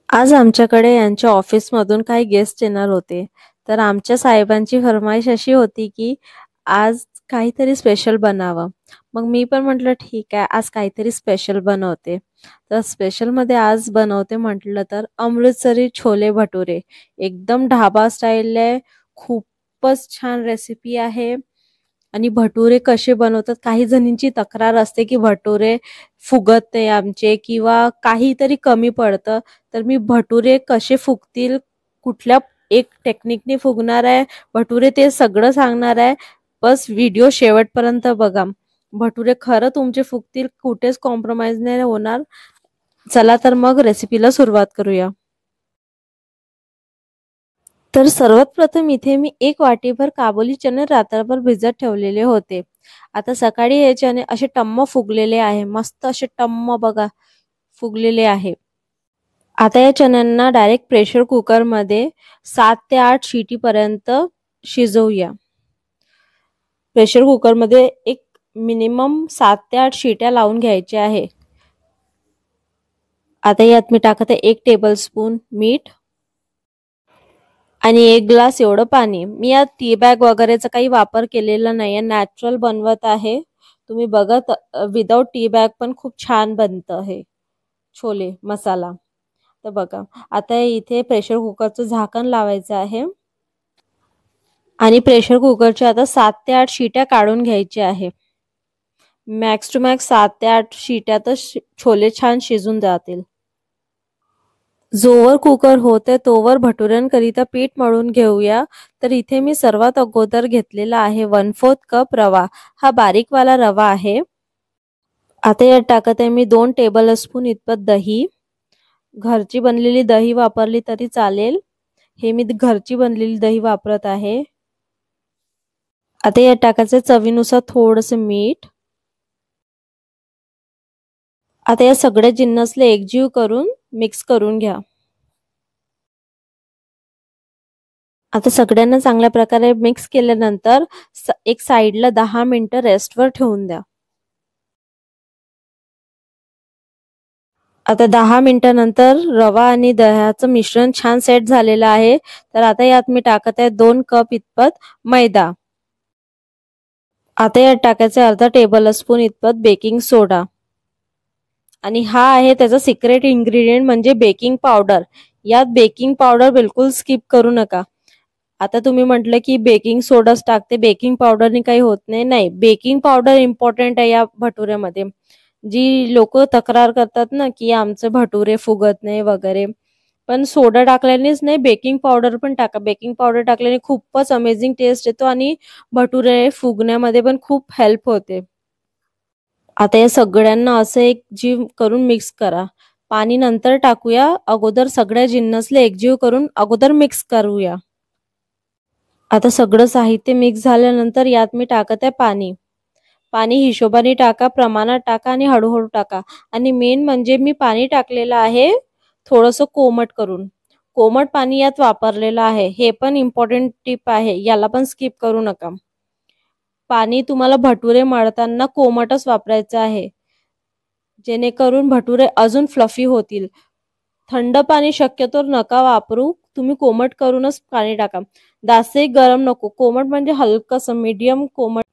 आज आमच्याकडे यांच्या ऑफिसमधून काही गेस्ट येणार होते. तर आमच्या साहेबांची फर्माईश अशी होती, की आज काहीतरी स्पेशल बनावं. मग मी पण म्हटलं ठीक आहे, आज काहीतरी स्पेशल बनवते. तर स्पेशलमध्ये आज बनवते म्हटलं तर अमृतसरी छोले भटुरे. एकदम ढाबा स्टाईल आहे. खूपच छान रेसिपी आहे. आणि भटुरे कसे बनवतात, काही जणींची तक्रार असते की भटुरे फुगत नाही आमचे किंवा काहीतरी कमी पडतं. तर मी भटुरे कसे फुगतील, कुठल्या एक टेक्निकने फुगणार आहे भटुरे ते सगळं सांगणार आहे. बस व्हिडिओ शेवटपर्यंत बघा. भटुरे खरं तुमचे फुगतील, कुठेच कॉम्प्रोमाइज नाही होणार. चला तर मग रेसिपीला सुरुवात करूया. तर सर्वात प्रथम इथे मी एक वाटीभर काबुली चणे रात्रभर भिजत ठेवलेले होते. आता सकाळी हे चणे असे टम्म फुगलेले आहे. मस्त असे टम्म बघा फुगलेले आहे. आता या चण्यांना डायरेक्ट प्रेशर कुकरमध्ये 7 ते 8 शिटीपर्यंत शिजवूया. प्रेशर कुकरमध्ये एक मिनिमम 7 ते 8 शिट्या लावून घ्यायच्या आहे. आता यात मी टाकत आहे 1 टेबलस्पून मीठ आणि 1 ग्लास एवढं पाणी. मी यात टी बॅग वगैरेचा काही वापर केलेला नाहीये, नॅचरल बनवत आहे. तुम्ही बघत विदाउट टी बॅग पण खूप छान बनतं हे छोले मसाला. तर बघा आता इथे प्रेशर कुकरचं झाकण लावायचं आहे आणि प्रेशर कुकरच्या आता 7 ते 8 शिट्या काढून घ्यायच्या आहे. मॅक्स टू मॅक्स 7 ते 8 शिट्यातच छोले छान शिजून जातील. जोवर कुकर होते तोवर भटुऱ्यांकरिता पीठ मळून घेऊया. तर इथे मी सर्वात अगोदर घेतलेला आहे 1/4 कप रवा. हा बारीकवाला रवा आहे. आता यात टाकत आहे मी 2 टेबलस्पून इतपत दही. घरची बनलेली दही वापरली तरी चालेल. हे मी घरची बनलेली दही वापरत आहे. आता यात टाकायचं चवीनुसार थोडंसं मीठ. आता या सगळ्या जिन्नसला एकजीव करून मिक्स करून घ्या. आता सगळ्यांना चांगल्या प्रकारे मिक्स केल्यानंतर एक साइडला 10 मिनिटं रेस्टवर ठेवून द्या. आता 10 मिनिटांनंतर रवा आणि दह्याचं मिश्रण छान सेट झालेलं आहे. तर आता यात मी टाकत आहे 2 कप इतपत मैदा. आता यात टाकायचे अर्धा टेबलस्पून इतपत बेकिंग सोडा आणि हा आहे त्याचा सिक्रेट इन्ग्रेडियंट म्हणजे बेकिंग पावडर. यात बेकिंग पावडर बिलकुल स्किप करू नका. आता तुम्ही म्हटलं की बेकिंग सोडाच टाकते, बेकिंग पावडरने काही होत नाही. नाही, बेकिंग पावडर इम्पॉर्टंट आहे या भटुऱ्यामध्ये. जी लोक तक्रार करतात ना की आमचे भटुरे फुगत नाही वगैरे, पण सोडा टाकल्यानेच नाही, बेकिंग पावडर पण टाका. बेकिंग पावडर टाकल्याने खूपच अमेझिंग टेस्ट येतो आणि भटुरे फुगण्यामध्ये पण खूप हेल्प होते. आता या सगळ्यांना असं एक जीव करून मिक्स करा. पाणी नंतर टाकूया, अगोदर सगळ्या जिन्नसला एकजीव करून अगोदर मिक्स करूया. आता सगळं साहित्य मिक्स झाल्यानंतर यात मी टाकत आहे पाणी. पाणी हिशोबाने टाका, प्रमाणात टाका आणि हळूहळू टाका. आणि मेन म्हणजे मी पाणी टाकलेलं आहे थोडंसं कोमट करून. कोमट पाणी यात वापरलेलं आहे. हे पण इम्पॉर्टंट टिप आहे, याला पण स्किप करू नका. पाणी तुम्हाला भटुरे मळताना कोमटच वापरायचं आहे, जेणेकरून भटुरे अजून फ्लफी होतील. थंड पाणी शक्यतो नका वापरू, तुम्ही कोमट करूनच पाणी टाका. जास्त गरम नको, कोमट म्हणजे हलकंसं मीडियम कोमट.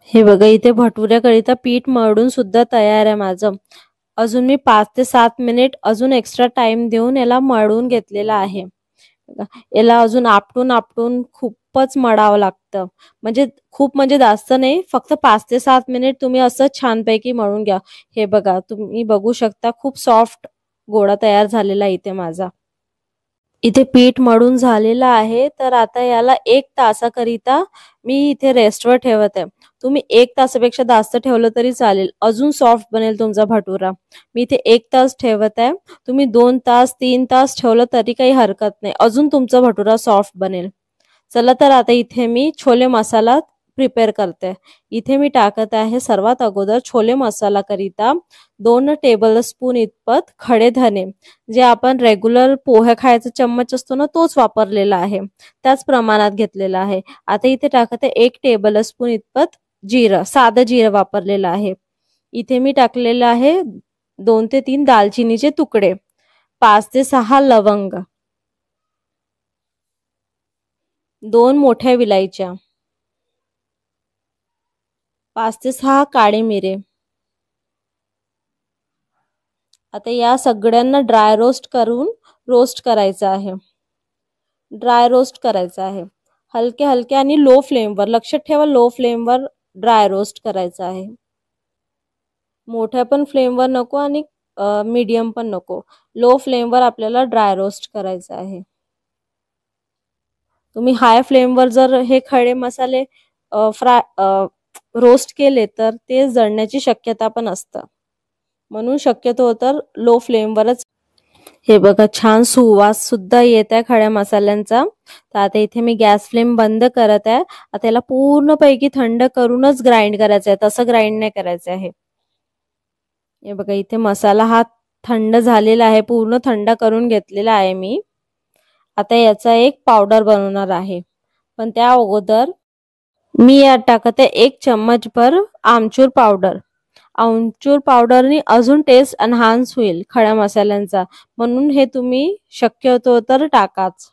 हे बघा इथे भटुऱ्याकरिता पीठ मळून सुद्धा तयार आहे माझं. अजून मी 5 ते 7 मिनिट अजून एक्स्ट्रा टाइम देऊन याला मळून घेतलेला आहे. याला अजून आपटून आपटून खूपच मळावं लागतं. म्हणजे जास्त नाही, फक्त 5 ते 7 मिनिट तुम्ही असं छानपैकी मळून घ्या. हे बघा तुम्ही बघू शकता खूप सॉफ्ट गोळा तयार झालेला इथे माझा. इथे पीठ मळून झालेलं आहे. तर आता याला 1 तासाकरिता मी इथे रेस्टवर ठेवत आहे. तुम्ही 1 तासापेक्षा जास्त ठेवलं तरी चालेल, अजून सॉफ्ट बनेल तुमचा भटुरा. मी इथे 1 तास ठेवत आहे. तुम्ही 2 तास 3 तास ठेवलं तरी काही हरकत नाही, अजून तुमचा भटुरा सॉफ्ट बनेल. चला तर आता इथे मी छोले मसाला प्रिपेअर करते. इथे मी टाकत आहे सर्वात अगोदर छोले मसाला करिता 2 टेबलस्पून इतपत खडे धने. जे आपण रेग्युलर पोहे खायचा चम्मच असतो ना, तोच वापरलेला आहे, त्याच प्रमाणात घेतलेला आहे. आता इथे टाकत आहे 1 टेबलस्पून इतपत जिरं, साधं जिरं वापरलेलं आहे. इथे मी टाकलेलं आहे 2 ते 3 दालचिनीचे तुकडे. 5 ते 6 लवंग, 2 मोठ्या विलायच्या, 5 ते 6 काळे मिरे. आता या सगळ्यांना ड्राय रोस्ट करून रोस्ट करायचं आहे. ड्राय रोस्ट करायचं आहे. हलके हलके आणि लो फ्लेमवर, लक्षात ठेवा लो फ्लेमवर ड्राय रोस्ट करायचं आहे. मोठ्या पण फ्लेमवर नको आणि मीडियम पण नको. लो फ्लेमवर आपल्याला ड्राय रोस्ट करायचं आहे. तुम्ही हाय फ्लेमवर जर हे खडे मसाले रोस्ट केले तर ते जळण्याची शक्यता पण असतं. म्हणून शक्यतो तर लो फ्लेमवरच. हे बघा छान सुवास सुद्धा येत आहे खड्या मसाल्यांचा. तर आता इथे मी गॅस फ्लेम बंद करत आहे. आता याला पूर्णपैकी थंड करूनच ग्राइंड करायचं आहे, तसं ग्राइंड नाही करायचं आहे. हे बघा इथे मसाला हा थंड झालेला आहे, पूर्ण थंड करून घेतलेला आहे मी. आता याचा एक पावडर बनवणार आहे. पण त्या अगोदर मी यात टाकत आहे 1 चम्मचभर आमचूर पावडर. आमचूर पावडरनी अजून टेस्ट एनहान्स होईल खड्या मसाल्यांचा, म्हणून हे तुम्ही शक्यतो तर टाकाच.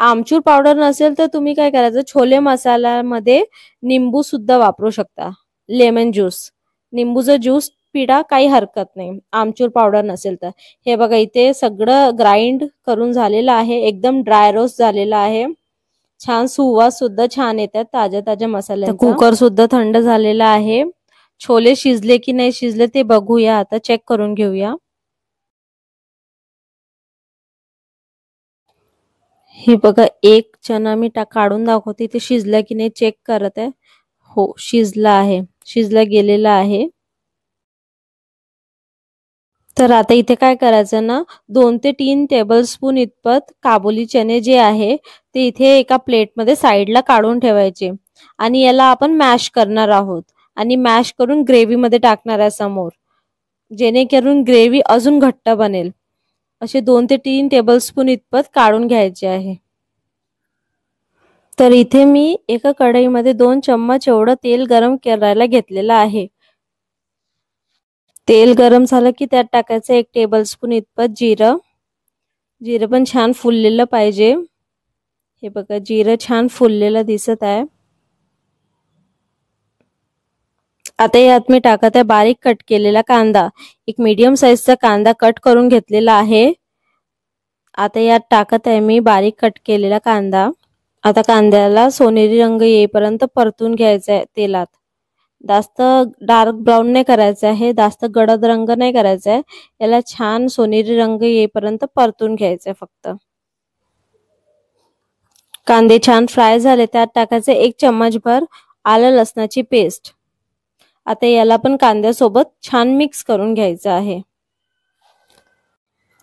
आमचूर पावडर नसेल तर तुम्ही काय करायचं, छोले मसाल्यामध्ये निंबू सुद्धा वापरू शकता, लेमन ज्यूस. निंबूचा ज्यूस पिडा, काही हरकत नाही आमचूर पावडर नसेल तर. हे बघा इथे सगळं ग्राइंड करून झालेलं आहे, एकदम ड्राय रोस्ट झालेला आहे. छान सुवास सुद्धा छान येतात ताज्या ताज्या मसाल्यांचा. कुकर सुद्धा थंड झालेला आहे. छोले शिजले की नाही शिजले ते बघूया, आता चेक करून घेऊया. हे बघा एक चना मी काढून दाखवते, ते शिजला की नाही चेक करत आहे. हो शिजला आहे, शिजला गेलेला आहे. तर आता इथे काय करायचं ना, 2 ते 3 टेबलस्पून इतपत काबुली चणे जे आहे ते इथे एका प्लेटमध्ये साईडला काढून ठेवायचे. आणि याला आपण मॅश करणार आहोत आणि मॅश करून ग्रेव्हीमध्ये टाकणार आहे समोर, जेणेकरून ग्रेव्ही अजून घट्ट बनेल. असे 2 ते 3 टेबलस्पून इतपत काढून घ्यायचे आहे. तर इथे मी एका कढईमध्ये 2 चम्मच एवढं तेल गरम करायला घेतलेलं आहे. तेल गरम झालं की त्यात टाकायचं 1 टेबलस्पून इतपत जिरं. जिरं पण छान फुललेलं पाहिजे. हे बघा जिरं छान फुललेलं दिसत आहे. आता यात मी टाकत आहे बारीक कट केलेला कांदा. एक मीडियम साईजचा कांदा कट करून घेतलेला आहे. आता यात टाकत आहे मी बारीक कट केलेला कांदा. आता कांद्याला सोनेरी रंग येईपर्यंत परतून घ्यायचा आहे तेलात. जास्त डार्क ब्राऊन नाही करायचं आहे, जास्त गडद रंग नाही करायचा आहे. याला छान सोनेरी रंग येईपर्यंत परतून घ्यायचं आहे फक्त. कांदे छान फ्राय झाले, त्यात टाकायचे 1 चम्मचभर आलं लसणाची पेस्ट. आता याला पण कांद्यासोबत छान मिक्स करून घ्यायचं आहे.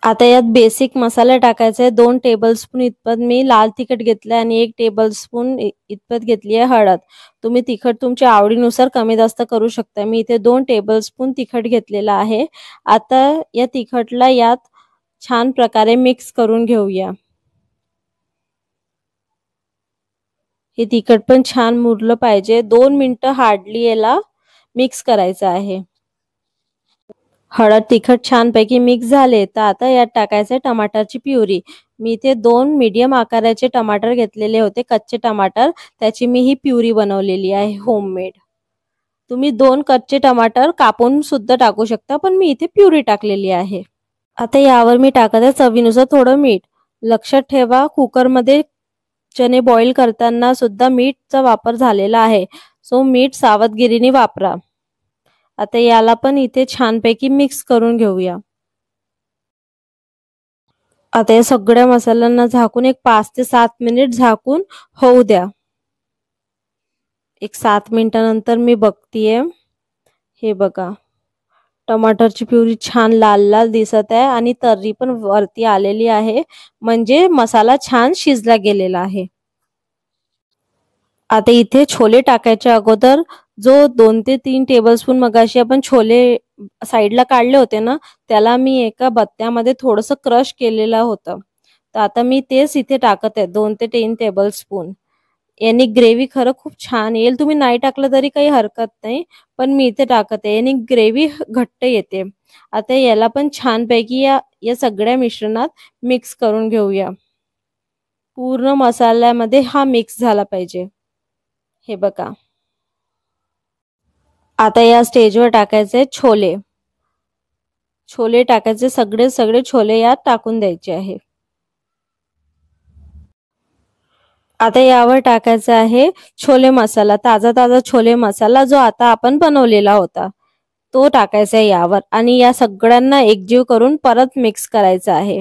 आता यात बेसिक मसाला टाकायचा आहे. 2 टेबलस्पून इतपत मी लाल तिखट घेतलं आणि 1 टेबलस्पून इतपत घेतली आहे हळद. तुम्ही तिखट तुमच्या आवडीनुसार कमी जास्त करू शकता. मी इथे 2 टेबलस्पून तिखट घेतलेला आहे. आता या तिखटला यात छान प्रकारे मिक्स करून घेऊया. हे तिखट पण छान मुरलं पाहिजे. 2 मिनिटं हार्डली याला मिक्स करायचं आहे. हळद तिखट छानपैकी मिक्स झाले तर आता यात टाकायचं टमाटरची प्युरी. मी इथे 2 मीडियम आकाराचे टमाटर घेतलेले होते, कच्चे टमाटर. त्याची मी ही प्युरी बनवलेली आहे होममेड. तुम्ही 2 कच्चे टमाटर कापून सुद्धा टाकू शकता, पण मी इथे प्युरी टाकलेली आहे. आता यावर मी टाकत आहे चवीनुसार थोडं मीठ. लक्षात ठेवा कुकरमध्ये चणे बॉईल करताना सुद्धा मीठचा वापर झालेला आहे, सो मीठ सावधगिरीने वापरा. आता याला पण इथे छानपैकी मिक्स करून घेऊया. आता या सगळ्या मसाल्यांना झाकून एक 5 ते 7 मिनिट झाकून होऊ द्या. एक 7 मिनिटानंतर मी बघतीये. हे बघा टमाटरची प्युरी छान लाल लाल दिसत आहे आणि तर्री पण वरती आलेली आहे, म्हणजे मसाला छान शिजला गेलेला आहे. आता इथे छोले टाकायच्या अगोदर जो 2 ते 3 टेबलस्पून मगाशी आपण छोले साईडला काढले होते ना, त्याला मी एका बत्त्यामध्ये थोडंसं क्रश केलेलं होतं. तर आता मी तेच इथे टाकत आहे 2 ते 3 टेबलस्पून. याने ग्रेव्ही खरं खूप छान येईल. तुम्ही नाही टाकलं तरी काही हरकत नाही, पण मी इथे टाकत आहे. याने ग्रेव्ही घट्ट येते. आता याला पण छानपैकी या सगळ्या मिश्रणात मिक्स करून घेऊया. पूर्ण मसाल्यामध्ये हा मिक्स झाला पाहिजे. हे बघा. आता या स्टेजवर टाकायचे छोले. छोले टाकायचे, सगळे छोले यात टाकून द्यायचे आहे. आता यावर टाकायचा आहे छोले मसाला, ताजा छोले मसाला जो आता आपण बनवलेला होता तो टाकायचा आहे यावर आणि या सगळ्यांना एकजीव करून परत मिक्स करायचा आहे.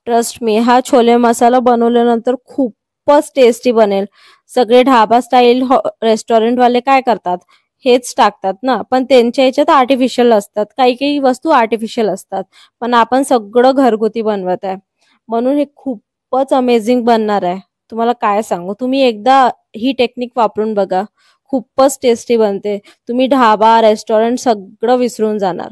ट्रस्ट मी, हा छोले मसाला बनवल्यानंतर खूपच टेस्टी बनेल. सगळे ढाबा स्टाईल रेस्टॉरंट वाले काय करतात, हेच टाकतात ना, पण त्यांच्या याच्यात आर्टिफिशियल असतात. काही काही वस्तू आर्टिफिशियल असतात, पण आपण सगळं घरगुती बनवत आहे म्हणून हे खूपच अमेझिंग बनणार आहे. तुम्हाला काय सांगू, तुम्ही एकदा ही टेक्निक वापरून बघा, खूपच टेस्टी बनते. तुम्ही ढाबा रेस्टॉरंट सगळं विसरून जाणार.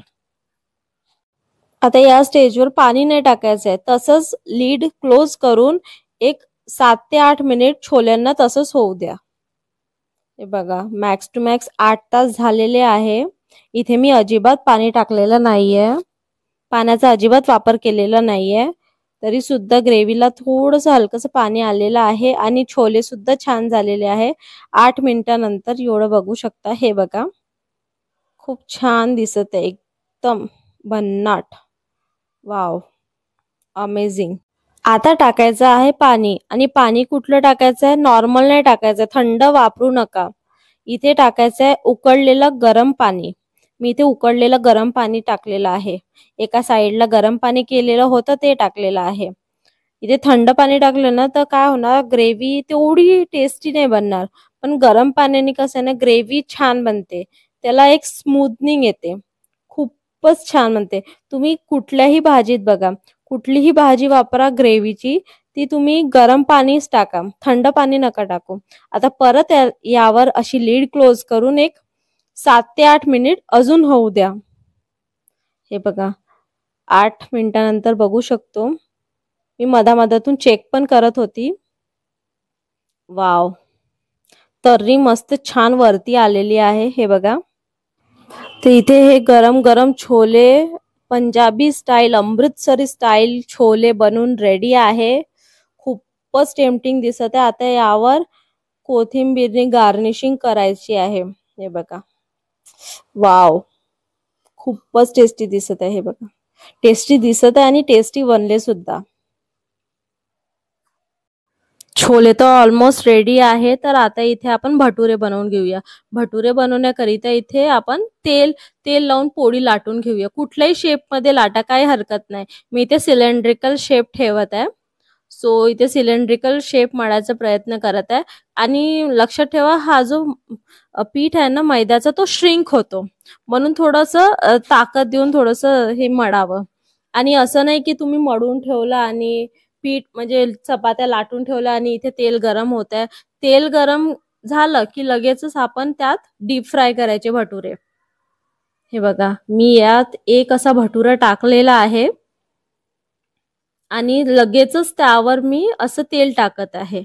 आता या स्टेजवर पाणी नाही टाकायचंय, तसंच लीड क्लोज करून एक 7 ते 8 मिनिट छोल्यांना तसंच होऊ द्या. हे बघा, मॅक्स टू मॅक्स 8 तास झालेले आहे. इथे मी अजिबात पाणी टाकलेलं नाहीये, पाण्याचा अजिबात वापर केलेला नाहीये. तरी सुद्धा ग्रेव्हीला थोडंसं हलकंसं पाणी आलेलं आहे आणि छोले सुद्धा छान झालेले आहे. 8 मिनिटानंतर एवढं बघू शकता. हे बघा, खूप छान दिसत आहे, एकदम भन्नाट. Wow, amazing. आता टाकायचं आहे पाणी आणि पाणी कुठलं टाकायचं आहे, नॉर्मल नाही टाकायचं, थंड वापरू नका. इथे टाकायचं आहे उकळलेलं गरम पाणी. मी इथे उकळलेलं गरम पाणी टाकलेलं आहे. एका साईडला गरम पाणी केलेलं होतं ते टाकलेलं आहे. इथे थंड पाणी टाकलं ना तर काय होणार, ग्रेव्ही तेवढी टेस्टी नाही बनणार. पण गरम पाण्याने कसं ना ग्रेव्ही छान बनते, त्याला एक स्मूथनिंग येते, खूपच छान बनते. तुम्ही कुठल्याही भाजीत बघा, कुठलीही भाजी वापरा ग्रेव्हीची, ती तुम्ही गरम पाणीच टाका, थंड पाणी नका टाकू. आता परत यावर अशी लीड क्लोज करून एक 7 ते 8 मिनिट अजून होऊ द्या. हे बघा, 8 मिनिटानंतर बघू शकतो मी मधामधातून चेक पण करत होती. वाव, तर्री मस्त छान वरती आलेली आहे. हे बघा, तर इथे हे गरम गरम छोले, पंजाबी स्टाईल, अमृतसरी स्टाईल छोले बनून रेडी आहे. खूपच टेम्पटिंग दिसत आहे. आता यावर कोथिंबीरने गार्निशिंग करायची आहे. हे बघा, वाव, खूपच टेस्टी दिसत आहे. हे बघा, टेस्टी दिसत आहे आणि टेस्टी बनले सुद्धा. छोले तर ऑलमोस्ट रेडी आहे. तर आता इथे आपण भटुरे बनवून घेऊया. भटुरे बनवण्याकरिता इथे आपण तेल लावून पोळी लाटून घेऊया. कुठल्याही शेपमध्ये लाटा, काही हरकत नाही. मी इथे सिलेंड्रिकल शेप ठेवत आहे, सो इथे सिलेंड्रिकल शेप मळायचा प्रयत्न करत आहे. आणि लक्षात ठेवा, हा जो पीठ आहे ना मैद्याचा, तो श्रिंक होतो, म्हणून थोडंसं ताकद देऊन थोडंसं हे मळावं. आणि असं नाही की तुम्ही मळून ठेवलं आणि पीठ म्हणजे चपात्या लाटून ठेवल्या आणि इथे तेल गरम होत आहे. तेल गरम झालं की लगेचच आपण त्यात डीप फ्राय करायचे भटुरे. हे बघा, मी यात एक असा भटुरा टाकलेला आहे आणि लगेचच त्यावर मी असं तेल टाकत आहे.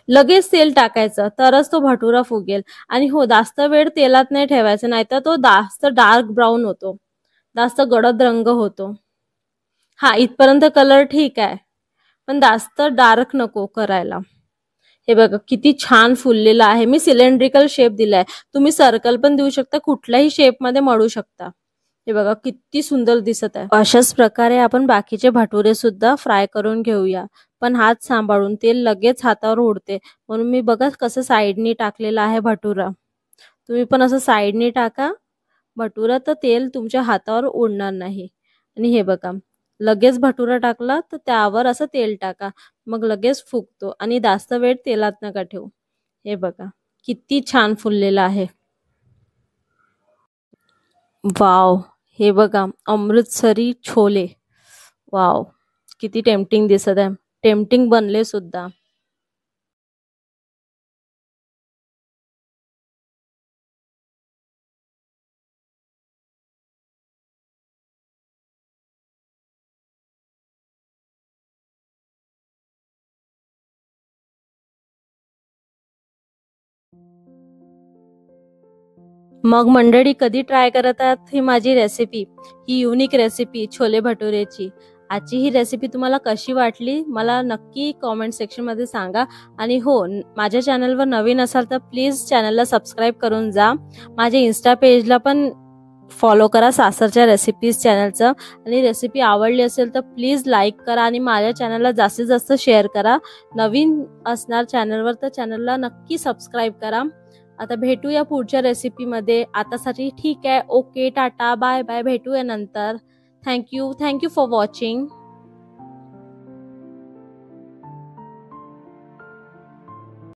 लगेच तेल टाकायचं, तरच तो भटुरा फुगेल. आणि हो, जास्त वेळ तेलात नाही ठेवायचं, नाहीतर तो जास्त डार्क ब्राऊन होतो, जास्त गडद रंग होतो. हा, इथपर्यंत कलर ठीक आहे, पण जास्त डार्क नको करायला. हे बघा, किती छान फुललेला आहे. मी सिलेंड्रिकल शेप दिलाय, तुम्ही सर्कल पण देऊ शकता, कुठल्याही शेप मध्ये मळू शकता. हे बघा, किती सुंदर दिसत आहे. अशाच प्रकारे आपण बाकीचे भटुरे सुद्धा फ्राय करून घेऊया, पण हात सांभाळून, तेल लगेच हातावर उडते, म्हणून मी बघा कसं साईडनी टाकलेला आहे भटुरा. तुम्ही पण असं साईडनी टाका भटुरा, तर तेल तुमच्या हातावर उडणार नाही. आणि हे बघा, लगेच भटुरा टाकला तर त्यावर असं तेल टाका, मग लगेच फुगतो आणि जास्त वेळ तेलात नका ठेवू. हे बघा, किती छान फुललेला आहे. वाव, हे बघा, अमृतसरी छोले. वाव, किती टेम्पटिंग दिसत आहे, टेम्पटिंग बनले सुद्धा. मग मंडळी, कधी ट्राय करत आहात ही माझी रेसिपी, ही युनिक रेसिपी छोले भटुरेची? आजची ही रेसिपी तुम्हाला कशी वाटली मला नक्की कॉमेंट सेक्शनमध्ये सांगा. आणि हो, माझ्या चॅनलवर नवीन असाल तर प्लीज चॅनलला सबस्क्राईब करून जा. माझ्या इन्स्टा पेजला पण फॉलो करा, सासरच्या रेसिपीज चॅनलचं. आणि रेसिपी आवडली असेल तर प्लीज लाईक करा आणि माझ्या चॅनलला जास्तीत जास्त शेअर करा. नवीन असणार चॅनलवर तर चॅनलला नक्की सबस्क्राईब करा. आता भेटूया पुढच्या रेसिपीमध्ये. आतासाठी ठीक आहे, ओके, टाटा, बाय बाय, भेटूया नंतर. Thank you for watching.